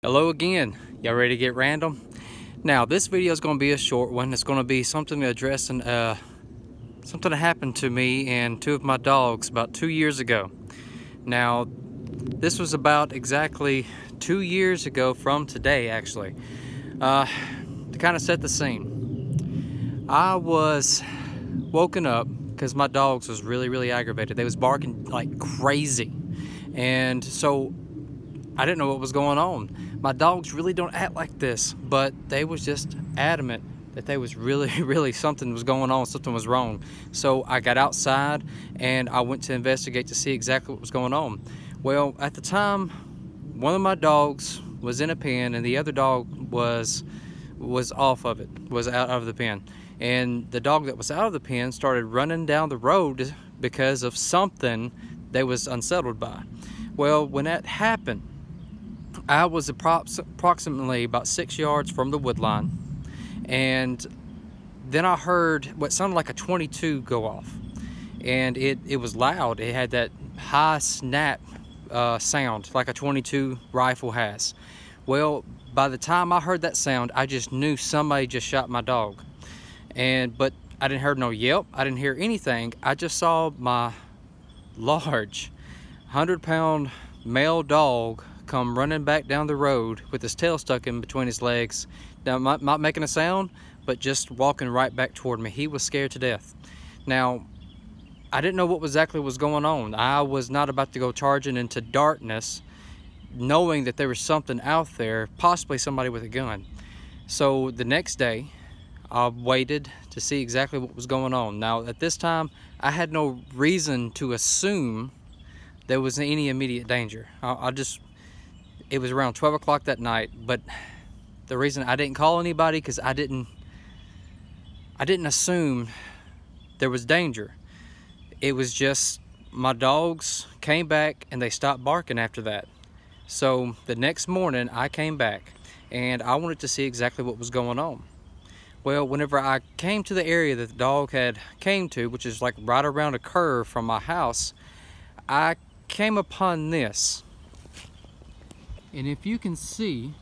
Hello again. Y'all ready to get random? Now this video is going to be a short one. It's going to be something addressing something that happened to me and two of my dogs about 2 years ago. Now this was about exactly 2 years ago from today, actually. To kind of set the scene, I was woken up because my dogs was really aggravated. They was barking like crazy, and so I didn't know what was going on. My dogs really don't act like this, but they was just adamant that they was really something was going on, something was wrong. So I got outside and I went to investigate to see exactly what was going on. Well, at the time, one of my dogs was in a pen and the other dog was off of it, was out of the pen. And the dog that was out of the pen started running down the road because of something they was unsettled by. Well, when that happened, I was approximately about 6 yards from the wood line, and then I heard what sounded like a 22 go off, and it was loud. It had that high snap sound like a 22 rifle has. Well, by the time I heard that sound, I just knew somebody just shot my dog. But I didn't hear no yelp, I didn't hear anything. I just saw my large 100-pound male dog come running back down the road with his tail stuck in between his legs. Now, not making a sound, but just walking right back toward me. He was scared to death. Now, I didn't know what exactly was going on. I was not about to go charging into darkness, knowing that there was something out there, possibly somebody with a gun. So the next day, I waited to see exactly what was going on. Now, at this time, I had no reason to assume there was any immediate danger. It was around 12 o'clock that night, but the reason I didn't call anybody because I didn't assume there was danger. It was just my dogs came back and they stopped barking after that. So the next morning I came back and I wanted to see exactly what was going on. Well, whenever I came to the area that the dog had came to, which is like right around a curve from my house, I came upon this. And if you can see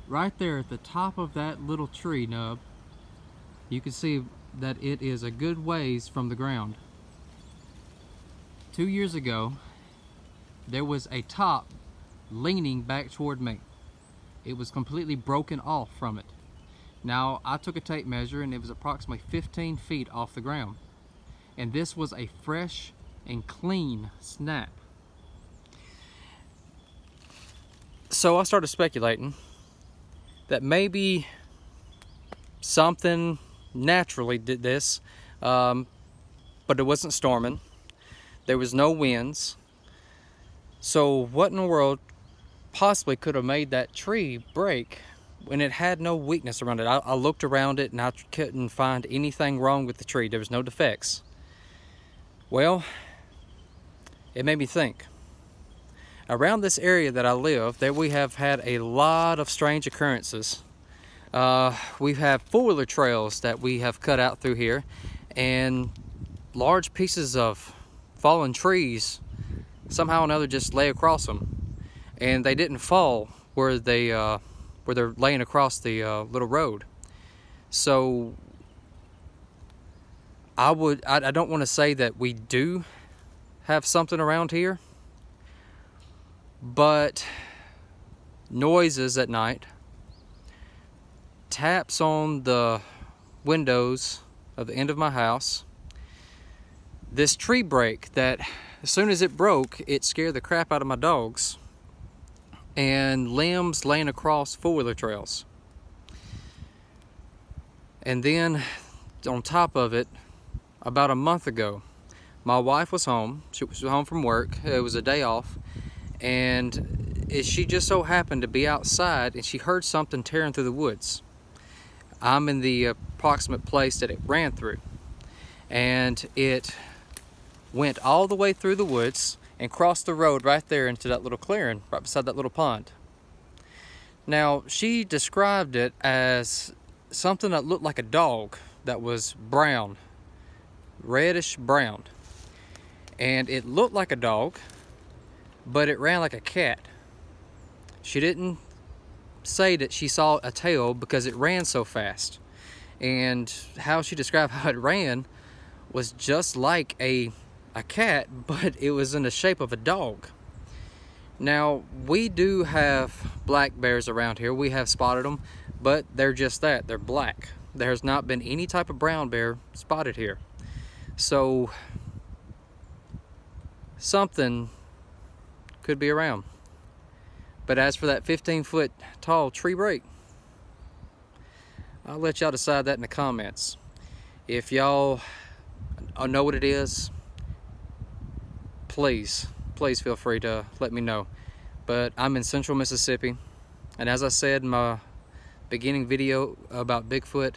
right there at the top of that little tree nub, you can see that it is a good ways from the ground. 2 years ago, there was a top leaning back toward me. It was completely broken off from it. Now, I took a tape measure and it was approximately 15 feet off the ground. And this was a fresh and clean snap. So I started speculating that maybe something naturally did this, but it wasn't storming. There was no winds. So what in the world possibly could have made that tree break when it had no weakness around it? I looked around it and I couldn't find anything wrong with the tree. There was no defects. Well, it made me think. Around this area that I live, there we have had a lot of strange occurrences. We have four-wheeler trails that we have cut out through here, and large pieces of fallen trees somehow or another just lay across them, and they didn't fall where they're laying across the little road. So I don't want to say that we do have something around here, but noises at night, taps on the windows of the end of my house, this tree break that as soon as it broke, it scared the crap out of my dogs, and limbs laying across four-wheeler trails. And then on top of it, about a month ago, my wife was home. She was home from work. It was a day off. And she just so happened to be outside and she heard something tearing through the woods. I'm in the approximate place that it ran through, and it went all the way through the woods and crossed the road right there into that little clearing right beside that little pond. Now, she described it as something that looked like a dog that was brown, reddish brown, and it looked like a dog, but it ran like a cat. She didn't say that she saw a tail because it ran so fast. And how she described how it ran was just like a cat, but it was in the shape of a dog. Now, we do have black bears around here. We have spotted them, but they're just that. They're black. There's not been any type of brown bear spotted here. So, something could be around. But as for that 15-foot tall tree break, I'll let y'all decide that in the comments. If y'all know what it is, please feel free to let me know. But I'm in central Mississippi, and as I said in my beginning video about Bigfoot,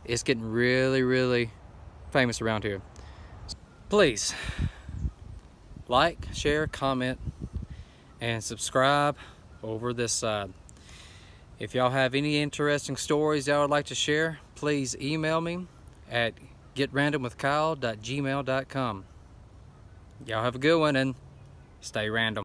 it's getting really famous around here. Please like, share, comment, and subscribe over this side. If y'all have any interesting stories y'all would like to share, please email me at getrandomwithkyle@gmail.com. Y'all have a good one and stay random.